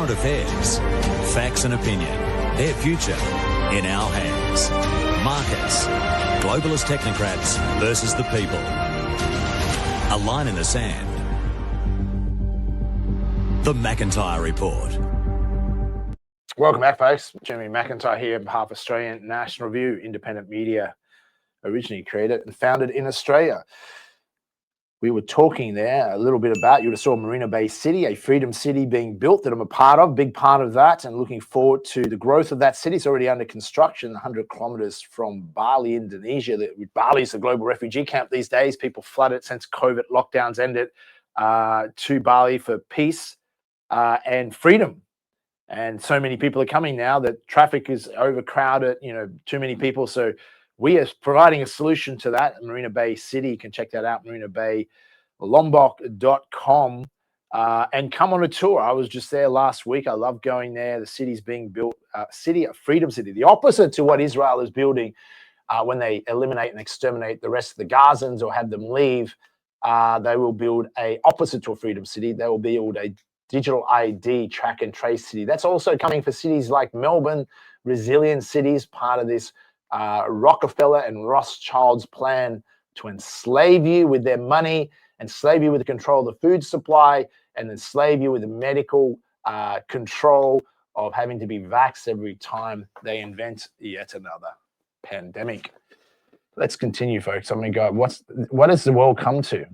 current affairs, facts and opinion, their future in our hands. Markets, globalist technocrats versus the people. A line in the sand. The McIntyre Report. Welcome back, folks. Jeremy McIntyre here on behalf of Australian National Review, independent media, originally created and founded in Australia. We were talking there a little bit about, you would have saw Marina Bay City, a freedom city being built that I'm a part of, big part of that, and looking forward to the growth of that city. It's already under construction, 100 kilometers from Bali, Indonesia. Bali is a global refugee camp these days. People flood it since COVID lockdowns ended to Bali for peace and freedom. And so many people are coming now that traffic is overcrowded, too many people. So we are providing a solution to that. Marina Bay City, you can check that out, marinabaylombok.com, and come on a tour. I was just there last week. I love going there. The city's being built, a freedom city, the opposite to what Israel is building when they eliminate and exterminate the rest of the Gazans or have them leave. They will build a opposite to a freedom city. They will build a digital ID track and trace city. That's also coming for cities like Melbourne, resilient cities, part of this Rockefeller and Rothschild's plan to enslave you with their money, enslave you with the control of the food supply, and enslave you with the medical control of having to be vaxxed every time they invent yet another pandemic. Let's continue, folks. I'm going to go, what has the world come to?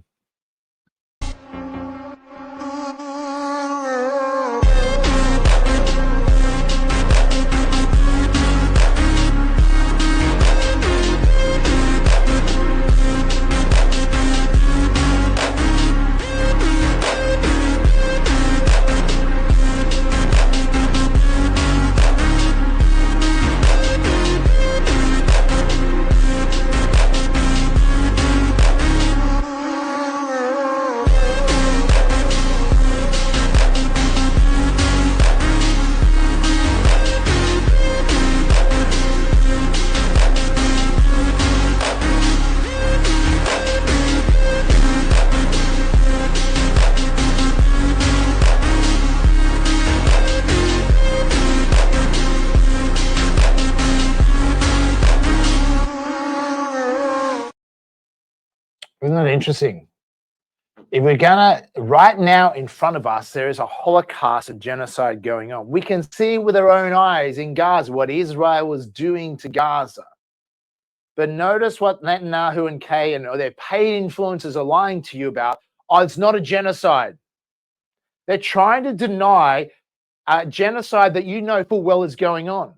Isn't that interesting? If we're gonna, right now in front of us, there is a Holocaust and genocide going on. We can see with our own eyes in Gaza what Israel was doing to Gaza. But notice what Netanyahu and Kay and their paid influencers are lying to you about. Oh, it's not a genocide. They're trying to deny a genocide that you know full well is going on.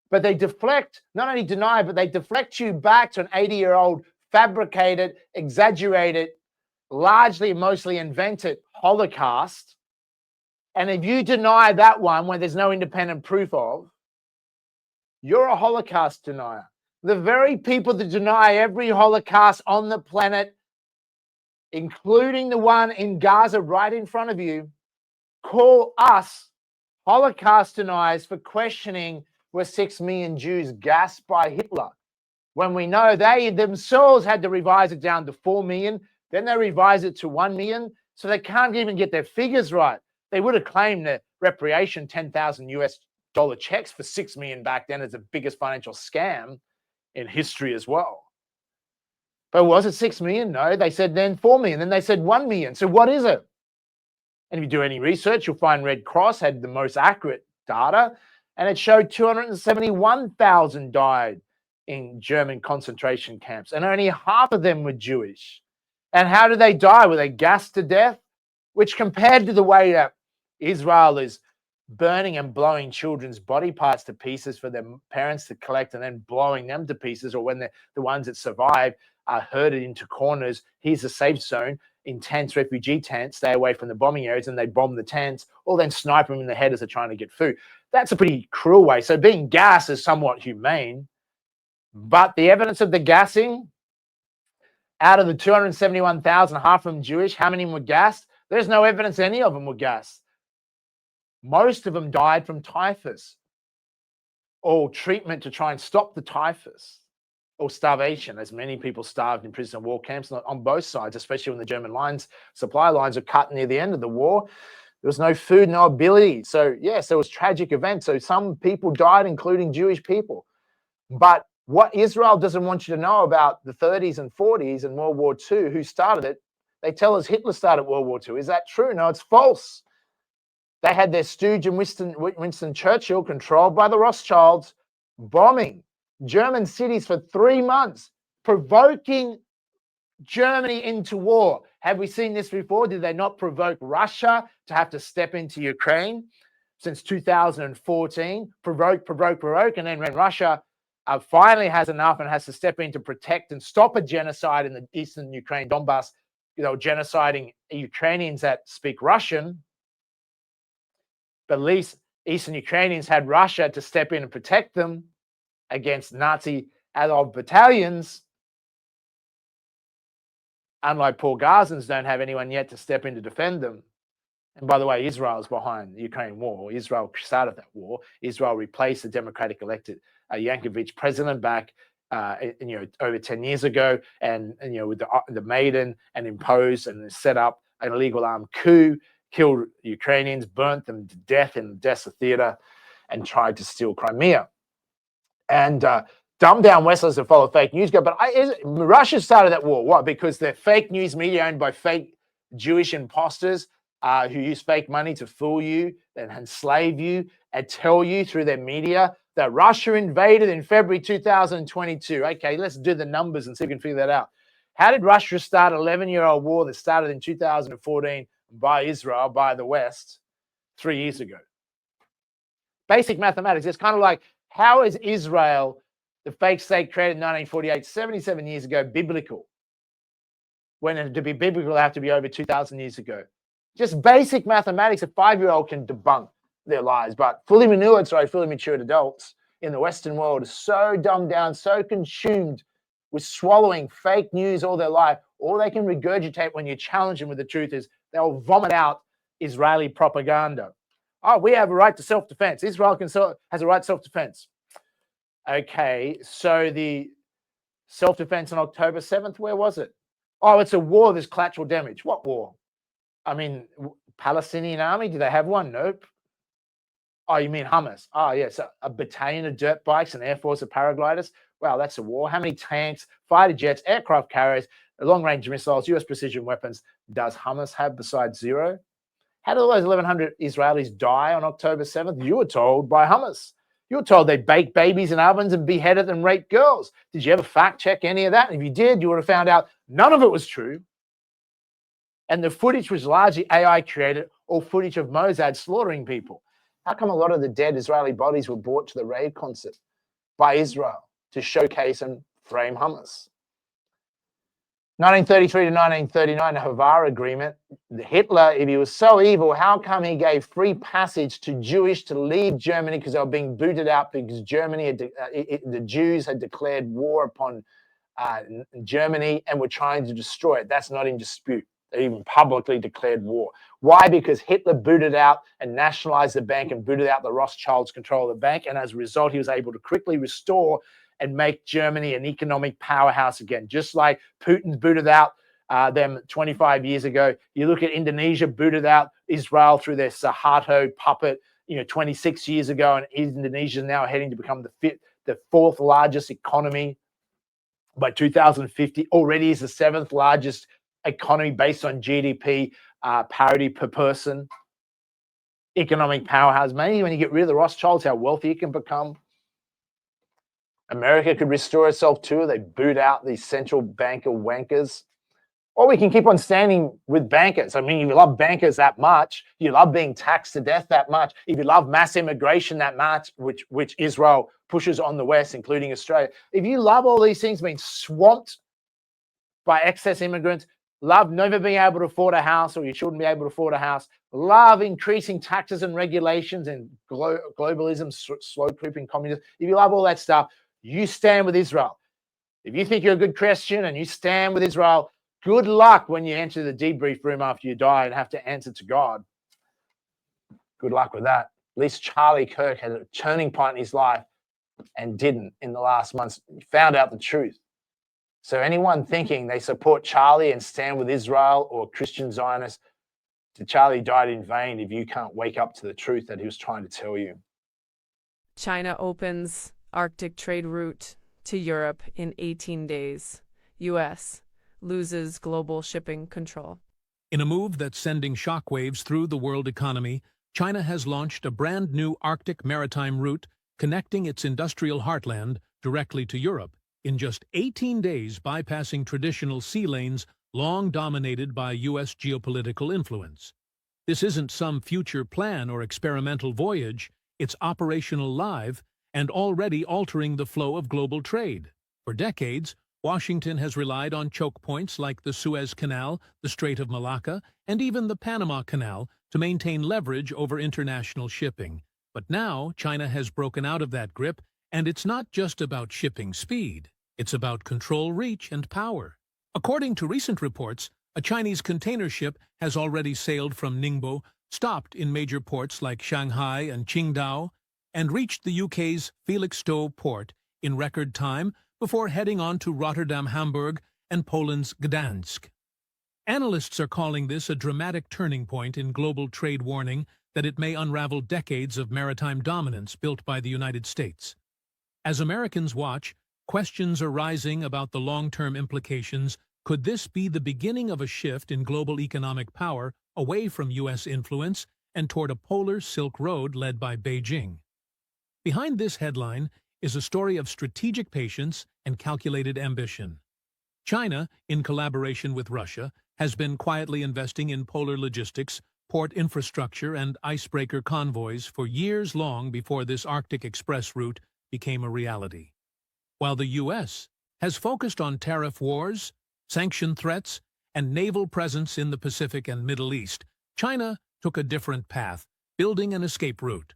But they deflect, not only deny, but they deflect you back to an 80-year-old fabricated, exaggerated, largely, mostly invented Holocaust. And if you deny that one when there's no independent proof of, you're a Holocaust denier. The very people that deny every Holocaust on the planet, including the one in Gaza right in front of you, call us Holocaust deniers for questioning were 6 million Jews gassed by Hitler, when we know they themselves had to revise it down to 4 million, then they revised it to 1 million, so they can't even get their figures right. They would have claimed the reparation $10,000 checks for 6 million back then as the biggest financial scam in history as well. But was it 6 million? No, they said then 4 million, then they said 1 million. So what is it? And if you do any research, you'll find Red Cross had the most accurate data, and it showed 271,000 died in German concentration camps, and only half of them were Jewish. And how did they die? Were they gassed to death? Which, compared to the way that Israel is burning and blowing children's body parts to pieces for their parents to collect and then blowing them to pieces, or when the ones that survive are herded into corners, here's a safe zone, in tents, refugee tents, stay away from the bombing areas, and they bomb the tents, or then snipe them in the head as they're trying to get food. That's a pretty cruel way. So being gassed is somewhat humane. But the evidence of the gassing, out of the 271,000, half of them Jewish, how many were gassed? There's no evidence any of them were gassed. Most of them died from typhus or treatment to try and stop the typhus, or starvation, as many people starved in prison and war camps on both sides, especially when the German supply lines were cut near the end of the war. There was no food, no ability. So yes, there was tragic events. So some people died, including Jewish people. But what Israel doesn't want you to know about the 30s and 40s and World War II, who started it, they tell us Hitler started World War II. Is that true? No, it's false. They had their stooge and Winston Churchill controlled by the Rothschilds, bombing German cities for 3 months, provoking Germany into war. Have we seen this before? Did they not provoke Russia to have to step into Ukraine since 2014? Provoke. And then when Russia finally has enough and has to step in to protect and stop a genocide in the eastern Ukraine, Donbass, genociding Ukrainians that speak Russian, but at least eastern Ukrainians had Russia to step in and protect them against Nazi allied battalions. Unlike poor Gazans, don't have anyone yet to step in to defend them. And by the way, Israel is behind the Ukraine war. Israel started that war. Israel replaced the democratic elected Yankovic president back over 10 years ago, and with the Maidan, and imposed and set up an illegal armed coup, killed Ukrainians, burnt them to death in the Odessa theater, and tried to steal Crimea. And dumbed down Westerners to follow fake news. But Russia started that war. Why? Because they're fake news media owned by fake Jewish imposters who use fake money to fool you and enslave you and tell you through their media that Russia invaded in February 2022. Okay, let's do the numbers and see if we can figure that out. How did Russia start an 11-year-old war that started in 2014 by Israel, by the West, 3 years ago? Basic mathematics. It's kind of like, how is Israel, the fake state created in 1948, 77 years ago, biblical? When to be biblical, they have to be over 2,000 years ago. Just basic mathematics, a 5-year-old can debunk their lies. But fully matured adults in the Western world are so dumbed down, so consumed with swallowing fake news all their life. All they can regurgitate when you challenge them with the truth is they'll vomit out Israeli propaganda. Oh, we have a right to self-defense. Israel has a right to self-defense. Okay, so the self-defense on October 7th, where was it? Oh, it's a war. There's collateral damage. What war? I mean, Palestinian army, do they have one? Nope. Oh, you mean Hamas? Oh, yes, a battalion of dirt bikes, an air force of paragliders. Wow, that's a war. How many tanks, fighter jets, aircraft carriers, long-range missiles, US precision weapons does Hamas have besides zero? How did all those 1,100 Israelis die on October 7th? You were told by Hamas. You were told they baked babies in ovens and beheaded and raped girls. Did you ever fact check any of that? And if you did, you would have found out none of it was true. And the footage was largely AI created, or footage of Mossad slaughtering people. How come a lot of the dead Israeli bodies were brought to the rave concert by Israel to showcase and frame Hamas? 1933 to 1939, the Havara Agreement. Hitler, if he was so evil, how come he gave free passage to Jewish to leave Germany because they were being booted out because Germany had the Jews had declared war upon Germany and were trying to destroy it? That's not in dispute. They even publicly declared war. Why? Because Hitler booted out and nationalized the bank and booted out the Rothschilds' control of the bank. And as a result, he was able to quickly restore and make Germany an economic powerhouse again, just like Putin booted out them 25 years ago. You look at Indonesia, booted out Israel through their Suharto puppet, 26 years ago, and Indonesia is now heading to become the fourth largest economy by 2050. Already is the seventh largest economy based on GDP parity per person. Economic powerhouse. Maybe when you get rid of the Rothschilds, how wealthy it can become. America could restore itself too. They boot out these central banker wankers. Or we can keep on standing with bankers. I mean, if you love bankers that much, you love being taxed to death that much, if you love mass immigration that much, which Israel pushes on the West, including Australia, if you love all these things being swamped by excess immigrants, love never being able to afford a house, or you shouldn't be able to afford a house, love increasing taxes and regulations and globalism, slow creeping communism, if you love all that stuff, you stand with Israel. If you think you're a good Christian and you stand with Israel, good luck when you enter the debrief room after you die and have to answer to God. Good luck with that. At least Charlie Kirk had a turning point in his life and didn't in the last months. He found out the truth. So anyone thinking they support Charlie and stand with Israel or Christian Zionists, Charlie died in vain if you can't wake up to the truth that he was trying to tell you. China opens Arctic trade route to Europe in 18 days. U.S. loses global shipping control. In a move that's sending shockwaves through the world economy, China has launched a brand new Arctic maritime route connecting its industrial heartland directly to Europe in just 18 days, bypassing traditional sea lanes long dominated by U.S. geopolitical influence. This isn't some future plan or experimental voyage, it's operational live and already altering the flow of global trade. For decades, Washington has relied on choke points like the Suez Canal, the Strait of Malacca, and even the Panama Canal to maintain leverage over international shipping. But now, China has broken out of that grip, and it's not just about shipping speed. It's about control, reach, and power. According to recent reports, a Chinese container ship has already sailed from Ningbo, stopped in major ports like Shanghai and Qingdao, and reached the UK's Felixstowe port in record time before heading on to Rotterdam, Hamburg, and Poland's Gdansk. Analysts are calling this a dramatic turning point in global trade, warning that it may unravel decades of maritime dominance built by the United States. As Americans watch, questions are rising about the long-term implications. Could this be the beginning of a shift in global economic power away from U.S. influence and toward a polar Silk Road led by Beijing? Behind this headline is a story of strategic patience and calculated ambition. China, in collaboration with Russia, has been quietly investing in polar logistics, port infrastructure, and icebreaker convoys for years long before this Arctic Express route became a reality. While the U.S. has focused on tariff wars, sanction threats, and naval presence in the Pacific and Middle East, China took a different path, building an escape route.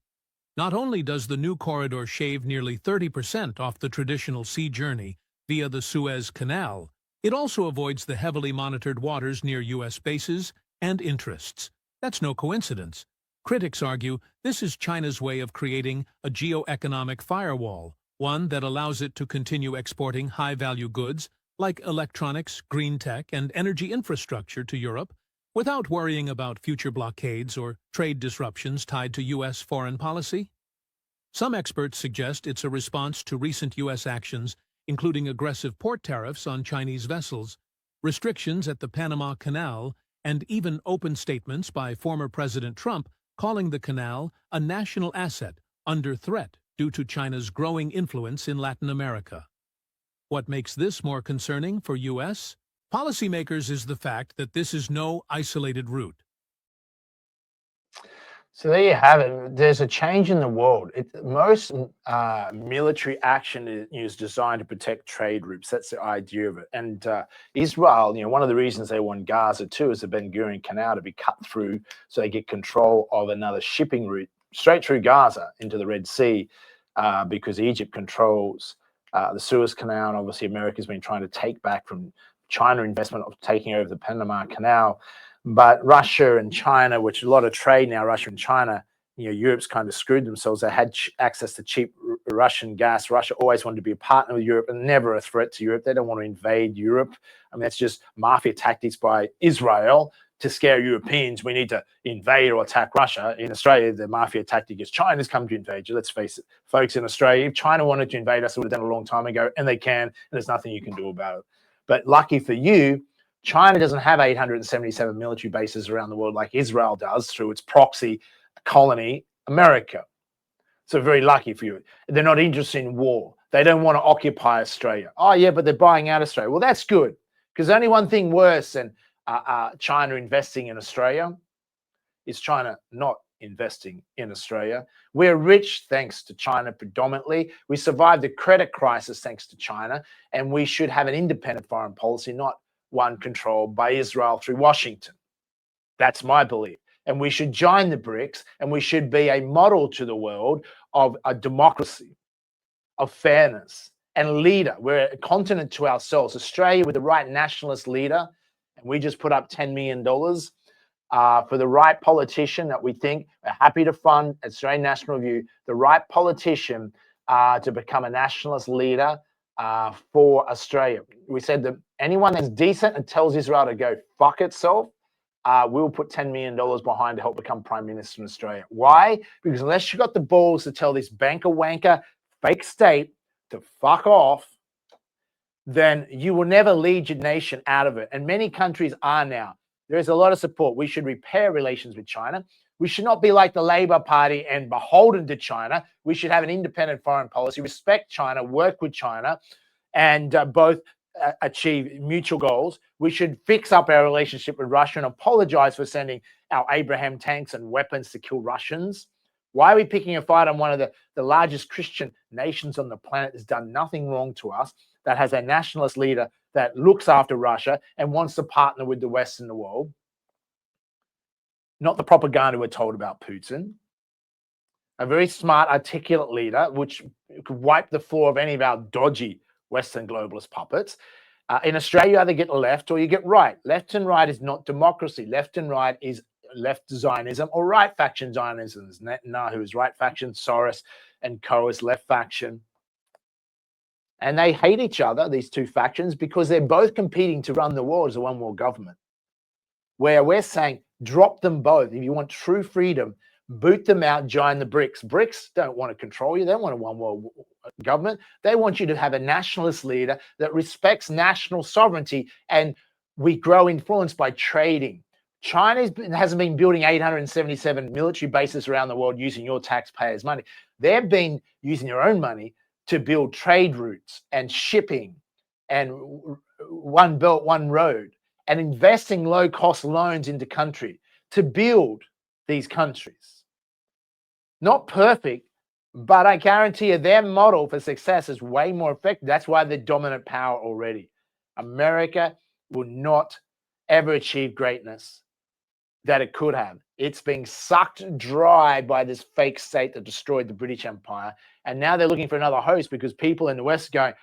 Not only does the new corridor shave nearly 30% off the traditional sea journey via the Suez Canal, it also avoids the heavily monitored waters near U.S. bases and interests. That's no coincidence. Critics argue this is China's way of creating a geo-economic firewall, one that allows it to continue exporting high-value goods like electronics, green tech, and energy infrastructure to Europe without worrying about future blockades or trade disruptions tied to U.S. foreign policy. Some experts suggest it's a response to recent U.S. actions, including aggressive port tariffs on Chinese vessels, restrictions at the Panama Canal, and even open statements by former President Trump calling the canal a national asset under threat due to China's growing influence in Latin America. What makes this more concerning for U.S. policymakers is the fact that this is no isolated route. So there you have it. There's a change in the world. Most military action is designed to protect trade routes. That's the idea of it. And Israel, one of the reasons they want Gaza too is the Ben Gurion Canal to be cut through so they get control of another shipping route straight through Gaza into the Red Sea, because Egypt controls the Suez Canal, and obviously America's been trying to take back from China investment of taking over the Panama Canal. But Russia and China, which is a lot of trade now, Russia and China, Europe's kind of screwed themselves. They had access to cheap Russian gas. Russia always wanted to be a partner with Europe and never a threat to Europe. They don't want to invade Europe. I mean, that's just mafia tactics by Israel to scare Europeans. We need to invade or attack Russia. In Australia, the mafia tactic is China's come to invade you. Let's face it, folks, in Australia, if China wanted to invade us, it would have done a long time ago, and they can, and there's nothing you can do about it. But lucky for you, China doesn't have 877 military bases around the world like Israel does through its proxy colony, America. So very lucky for you. They're not interested in war. They don't want to occupy Australia. Oh, yeah, but they're buying out Australia. Well, that's good, because only one thing worse than China investing in Australia is China not investing in Australia. We're rich thanks to China predominantly. We survived the credit crisis thanks to China, and we should have an independent foreign policy, not one controlled by Israel through Washington. That's my belief. And we should join the BRICS, and we should be a model to the world of a democracy, of fairness, and leader. We're a continent to ourselves. Australia with the right nationalist leader, and we just put up $10 million for the right politician that we think are happy to fund Australian National Review, the right politician to become a nationalist leader for Australia. We said that anyone that's decent and tells Israel to go fuck itself, we'll put $10 million behind to help become Prime Minister in Australia. Why? Because unless you got the balls to tell this banker wanker fake state to fuck off, then you will never lead your nation out of it. And many countries are now. There is a lot of support. We should repair relations with China. We should not be like the Labour Party and beholden to China. We should have an independent foreign policy, respect China, work with China, and both achieve mutual goals. We should fix up our relationship with Russia and apologize for sending our Abraham tanks and weapons to kill Russians. Why are we picking a fight on one of the largest Christian nations on the planet that's done nothing wrong to us, that has a nationalist leader that looks after Russia and wants to partner with the West and the world? Not the propaganda we're told about Putin. A very smart, articulate leader, which could wipe the floor of any of our dodgy Western globalist puppets. In Australia, you either get left or you get right. Left and right is not democracy. Left and right is left Zionism or right faction Zionism. Netanyahu is right faction, Soros and co is left faction. And they hate each other, these two factions, because they're both competing to run the world as a one world government. Where we're saying, drop them both. If you want true freedom, boot them out, join the BRICS. BRICS don't want to control you. They don't want a one world government. They want you to have a nationalist leader that respects national sovereignty, and we grow influence by trading. China hasn't been building 877 military bases around the world using your taxpayers' money. They've been using their own money to build trade routes and shipping and one belt, one road, and investing low-cost loans into country to build these countries. Not perfect, but I guarantee you their model for success is way more effective. That's why they're dominant power already. America will not ever achieve greatness that it could have. It's being sucked dry by this fake state that destroyed the British Empire. And now they're looking for another host because people in the West are going,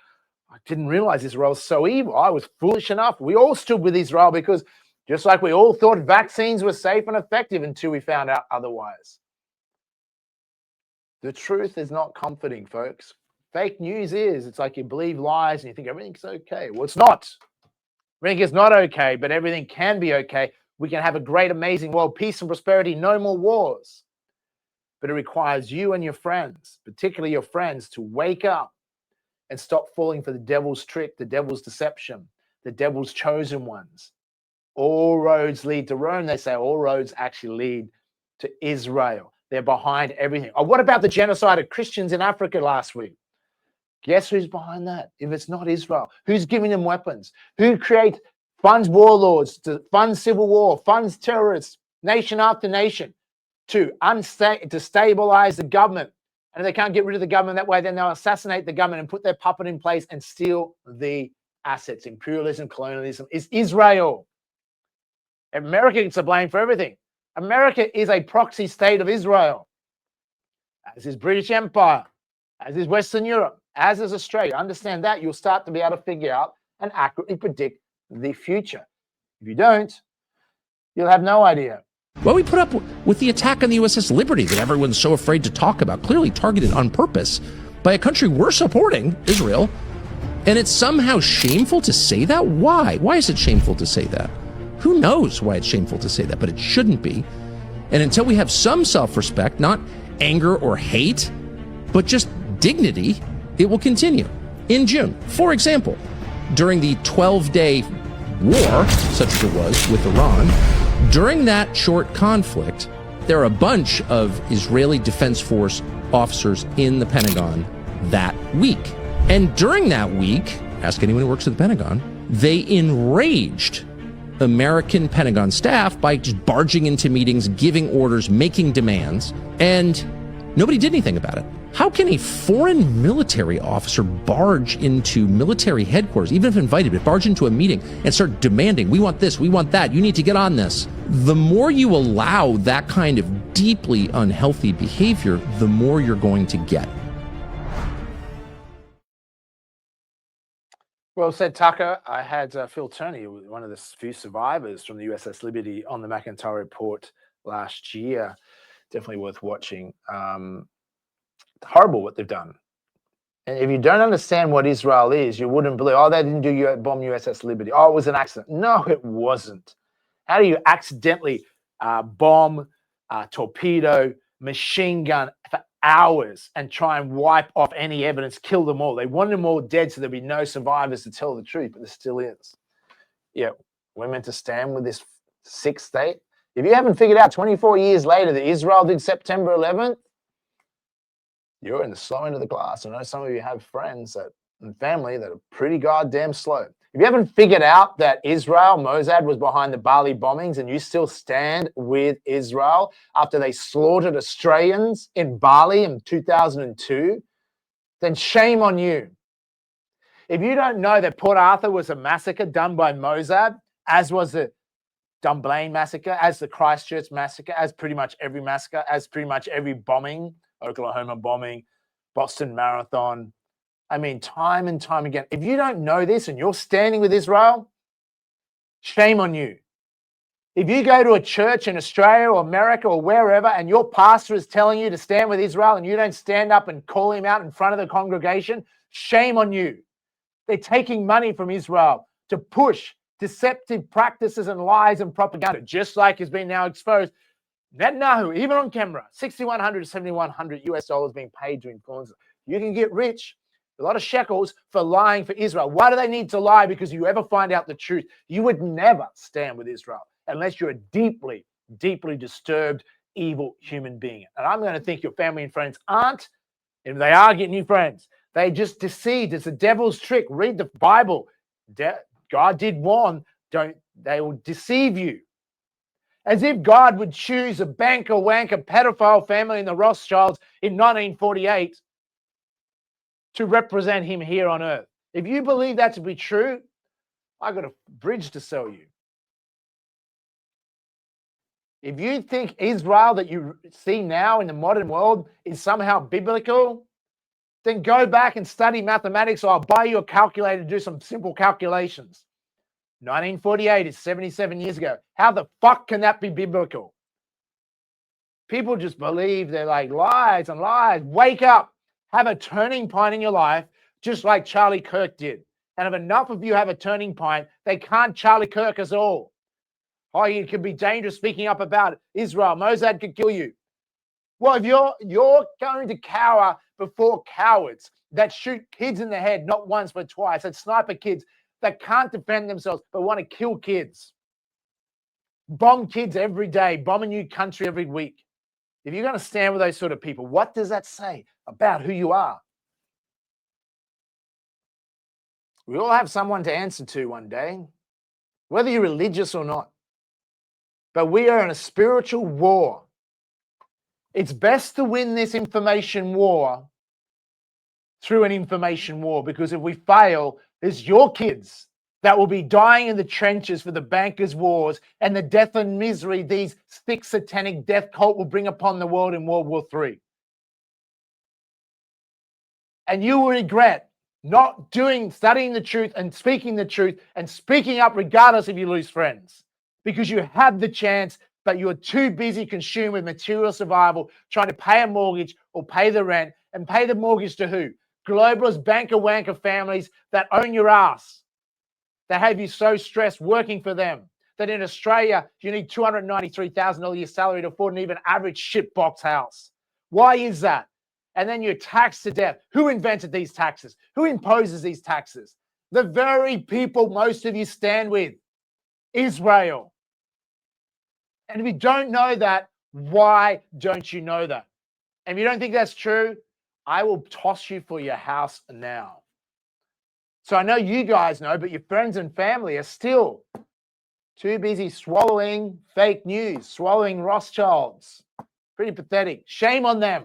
I didn't realize Israel was so evil. I was foolish enough. We all stood with Israel because just like we all thought vaccines were safe and effective until we found out otherwise. The truth is not comforting, folks. Fake news is. It's like you believe lies and you think everything's okay. Well, it's not. Everything is not okay, but everything can be okay. We can have a great, amazing world, peace and prosperity, no more wars. But it requires you and your friends, particularly your friends, to wake up and stop falling for the devil's trick, the devil's deception, the devil's chosen ones. All roads lead to Rome. They say all roads actually lead to Israel. They're behind everything. Oh, what about the genocide of Christians in Africa last week? Guess who's behind that? If it's not Israel, who's giving them weapons? Who creates funds warlords, to fund civil war, funds terrorists, nation after nation, to stabilize the government? And if they can't get rid of the government that way, then they'll assassinate the government and put their puppet in place and steal the assets. Imperialism, colonialism is Israel. America gets the blame for everything. America is a proxy state of Israel, as is British Empire, as is Western Europe, as is Australia. Understand that, you'll start to be able to figure out and accurately predict the future. If you don't, you'll have no idea. Well, we put up with the attack on the USS Liberty that everyone's so afraid to talk about, clearly targeted on purpose by a country we're supporting, Israel, and it's somehow shameful to say that? Why? Why is it shameful to say that? Who knows why it's shameful to say that, but it shouldn't be. And until we have some self-respect, not anger or hate, but just dignity, it will continue. In June, for example, during the 12-day war, such as it was with Iran, during that short conflict, there are a bunch of Israeli Defense Force officers in the Pentagon that week. And during that week, ask anyone who works at the Pentagon, they enraged American Pentagon staff by just barging into meetings, giving orders, making demands, and nobody did anything about it. How can a foreign military officer barge into military headquarters, even if invited, but barge into a meeting and start demanding, we want this, we want that, you need to get on this? The more you allow that kind of deeply unhealthy behavior, the more you're going to get. Well said, Tucker. I had Phil Turney, one of the few survivors from the USS Liberty, on the McIntyre Report last year. Definitely worth watching. Horrible what they've done. And if you don't understand what Israel is, you wouldn't believe, oh, they didn't bomb USS Liberty. Oh, it was an accident. No, it wasn't. How do you accidentally bomb, torpedo, machine gun for hours and try and wipe off any evidence, kill them all? They want them all dead so there'll be no survivors to tell the truth, but there still is. Yeah, we're meant to stand with this sick state. If you haven't figured out 24 years later that Israel did September 11th, you're in the slow end of the class. I know some of you have friends and family that are pretty goddamn slow. If you haven't figured out that Israel, Mossad, was behind the Bali bombings and you still stand with Israel after they slaughtered Australians in Bali in 2002, then shame on you. If you don't know that Port Arthur was a massacre done by Mossad, as was the Dunblane massacre, as the Christchurch massacre, as pretty much every massacre, as pretty much every bombing, Oklahoma bombing, Boston Marathon, I mean, time and time again. If you don't know this and you're standing with Israel, shame on you. If you go to a church in Australia or America or wherever and your pastor is telling you to stand with Israel and you don't stand up and call him out in front of the congregation, shame on you. They're taking money from Israel to push deceptive practices and lies and propaganda, just like has been now exposed. Netanyahu, even on camera, $6,100 to $7,100 US being paid to influencers. You can get rich, a lot of shekels, for lying for Israel. Why do they need to lie? Because you ever find out the truth. You would never stand with Israel unless you're a deeply, deeply disturbed, evil human being. And I'm going to think your family and friends aren't. If they are, get new friends. They just deceived. It's the devil's trick. Read the Bible. God did warn, they will deceive you. As if God would choose a banker, wanker, pedophile family in the Rothschilds in 1948 to represent him here on earth. If you believe that to be true, I got a bridge to sell you. If you think Israel that you see now in the modern world is somehow biblical, then go back and study mathematics, or I'll buy you a calculator to do some simple calculations. 1948 is 77 years ago. How the fuck can that be biblical? People just believe, they're like lies and lies. Wake up. Have a turning point in your life, just like Charlie Kirk did. And if enough of you have a turning point, they can't Charlie Kirk us all. Oh, it could be dangerous speaking up about Israel. Mossad could kill you. Well, if you're going to cower before cowards that shoot kids in the head, not once but twice, that sniper kids that can't defend themselves but want to kill kids, bomb kids every day, bomb a new country every week. If you're going to stand with those sort of people, what does that say about who you are? We all have someone to answer to one day, whether you're religious or not. But we are in a spiritual war. It's best to win this information war through an information war, because if we fail, it's your kids that will be dying in the trenches for the bankers' wars and the death and misery these thick satanic death cult will bring upon the world in World War III. And you will regret not studying the truth and speaking up regardless if you lose friends, because you had the chance, but you are too busy consumed with material survival, trying to pay a mortgage or pay the rent, and pay the mortgage to who? Globalist banker wanker families that own your ass, that have you so stressed working for them, that in Australia you need $293,000 a year salary to afford an even average shitbox house. Why is that? And then you're taxed to death. Who invented these taxes? Who imposes these taxes? The very people most of you stand with, Israel. And if you don't know that, why don't you know that? And if you don't think that's true, I will toss you for your house now. So I know you guys know, but your friends and family are still too busy swallowing fake news, swallowing Rothschilds. Pretty pathetic. Shame on them.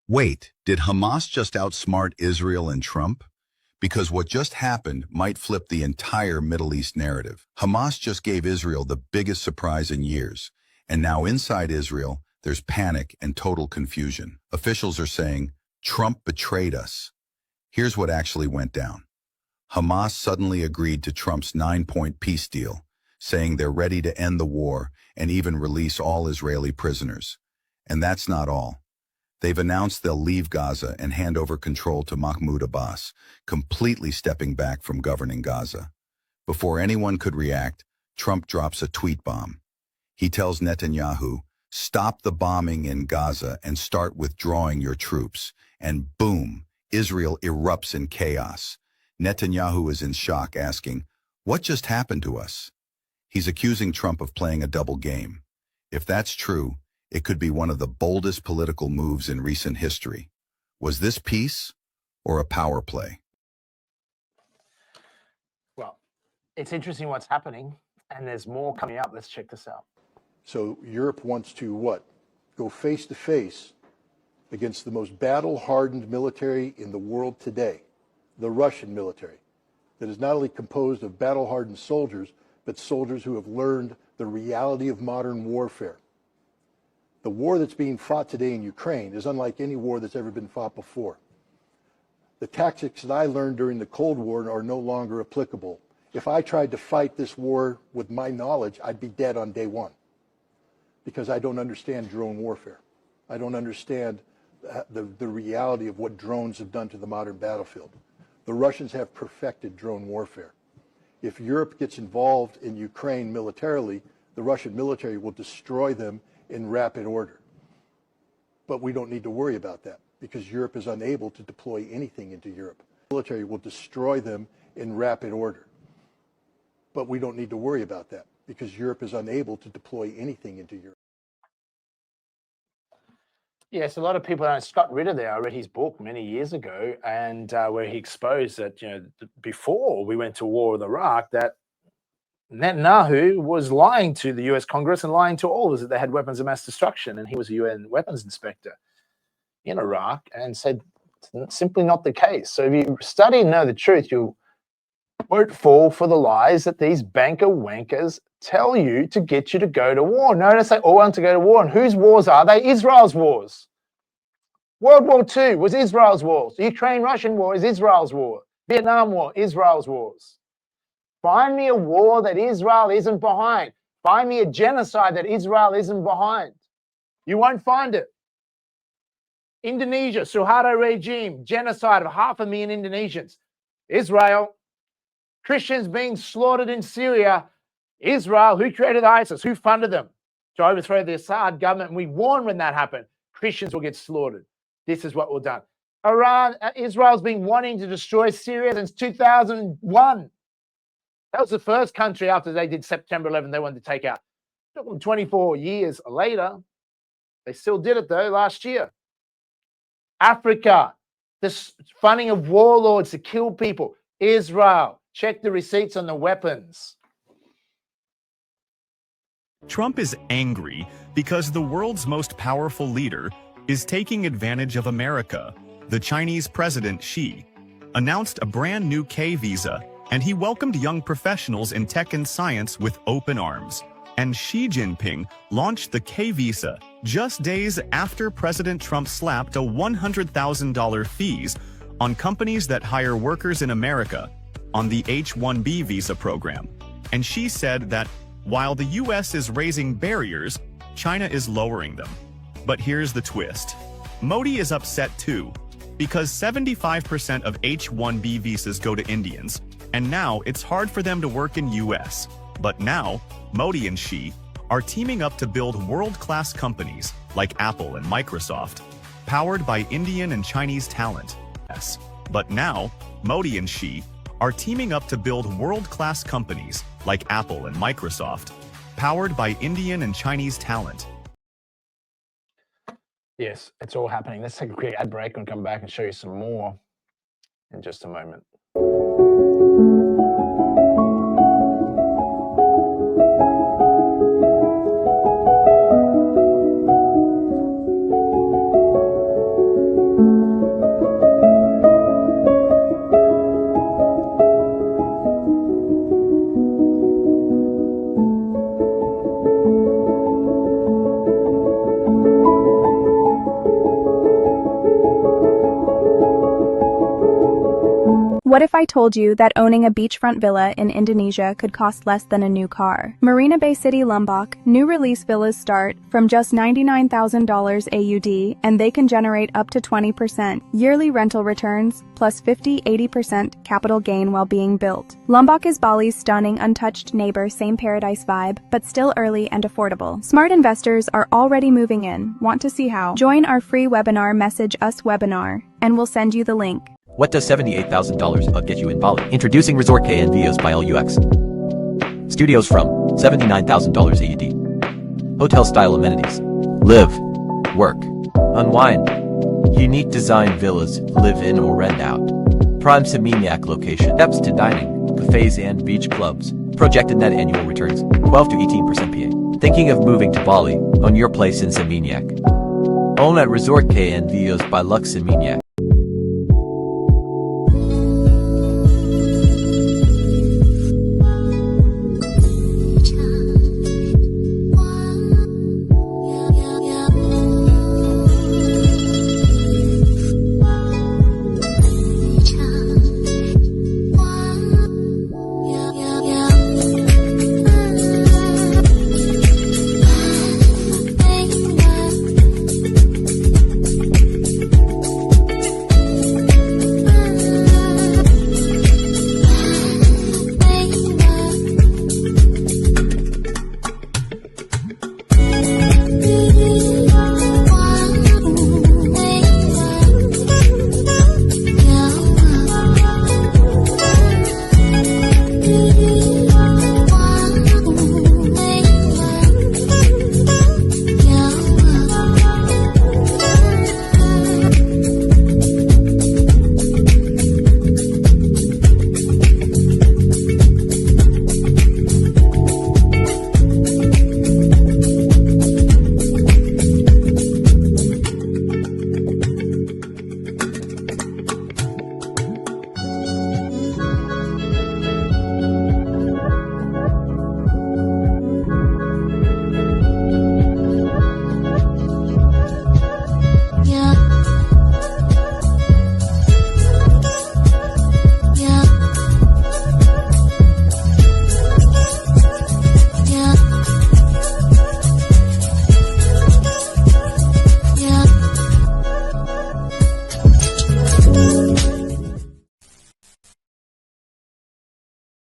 Wait, did Hamas just outsmart Israel and Trump? Because what just happened might flip the entire Middle East narrative. Hamas just gave Israel the biggest surprise in years, and now inside Israel, there's panic and total confusion. Officials are saying, Trump betrayed us. Here's what actually went down. Hamas suddenly agreed to Trump's 9-point peace deal, saying they're ready to end the war and even release all Israeli prisoners. And that's not all. They've announced they'll leave Gaza and hand over control to Mahmoud Abbas, completely stepping back from governing Gaza. Before anyone could react, Trump drops a tweet bomb. He tells Netanyahu, stop the bombing in Gaza and start withdrawing your troops. And boom, Israel erupts in chaos. Netanyahu is in shock, asking, what just happened to us? He's accusing Trump of playing a double game. If that's true, it could be one of the boldest political moves in recent history. Was this peace or a power play? Well, it's interesting what's happening, and there's more coming up. Let's check this out. So Europe wants to what? Go face to face against the most battle-hardened military in the world today, the Russian military, that is not only composed of battle-hardened soldiers, but soldiers who have learned the reality of modern warfare. The war that's being fought today in Ukraine is unlike any war that's ever been fought before. The tactics that I learned during the Cold War are no longer applicable. If I tried to fight this war with my knowledge, I'd be dead on day one, because I don't understand drone warfare. I don't understand the reality of what drones have done to the modern battlefield. The Russians have perfected drone warfare. If Europe gets involved in Ukraine militarily, the Russian military will destroy them in rapid order. But we don't need to worry about that, because Europe is unable to deploy anything into Europe. The military will destroy them in rapid order. But we don't need to worry about that, because Europe is unable to deploy anything into Europe. Yes, a lot of people don't. Scott Ritter there, I read his book many years ago, and where he exposed that, before we went to war with Iraq, that Netanyahu was lying to the US Congress and lying to all of us that they had weapons of mass destruction, and he was a UN weapons inspector in Iraq, and said it's simply not the case. So if you study and know the truth, you won't fall for the lies that these banker wankers tell you to get you to go to war. Notice they all want to go to war. And whose wars are they? Israel's wars. World War II was Israel's wars. The Ukraine-Russian war is Israel's war. Vietnam War, Israel's wars. Find me a war that Israel isn't behind. Find me a genocide that Israel isn't behind. You won't find it. Indonesia, Suharto regime, genocide of 500,000 Indonesians. Israel. Christians being slaughtered in Syria. Israel. Who created ISIS? Who funded them to overthrow the Assad government? And we warned when that happened. Christians will get slaughtered. This is what we've done. Israel's been wanting to destroy Syria since 2001. That was the first country after they did September 11 they wanted to take out. It took them 24 years later. They still did it, though, last year. Africa, this funding of warlords to kill people. Israel, check the receipts on the weapons. Trump is angry because the world's most powerful leader is taking advantage of America. The Chinese President Xi announced a brand new K visa, and he welcomed young professionals in tech and science with open arms. And Xi Jinping launched the K visa just days after President Trump slapped a $100,000 fees on companies that hire workers in America on the H-1B visa program. And Xi said that while the US is raising barriers, China is lowering them. But here's the twist. Modi is upset too, because 75% of H-1B visas go to Indians, and now it's hard for them to work in US. But now, Modi and Xi are teaming up to build world-class companies like Apple and Microsoft, powered by Indian and Chinese talent. Yes. But now, Modi and Xi are teaming up to build world-class companies like Apple and Microsoft, powered by Indian and Chinese talent. Yes, it's all happening. Let's take a quick ad break and come back and show you some more in just a moment. What if I told you that owning a beachfront villa in Indonesia could cost less than a new car? Marina Bay City, Lombok, new release villas start from just $99,000 AUD, and they can generate up to 20% yearly rental returns, plus 50-80% capital gain while being built. Lombok is Bali's stunning, untouched neighbor, same paradise vibe, but still early and affordable. Smart investors are already moving in. Want to see how? Join our free webinar, message us webinar, and we'll send you the link. What does $78,000 get you in Bali? Introducing Resort KNVOs by LUX. Studios from $79,000 AUD. Hotel-style amenities. Live, work, unwind. Unique design villas, live in or rent out. Prime Seminyak location. Steps to dining, cafes and beach clubs. Projected net annual returns, 12 to 18% PA. Thinking of moving to Bali? Own your place in Seminyak. Own at Resort KNVOs by Lux Seminyak.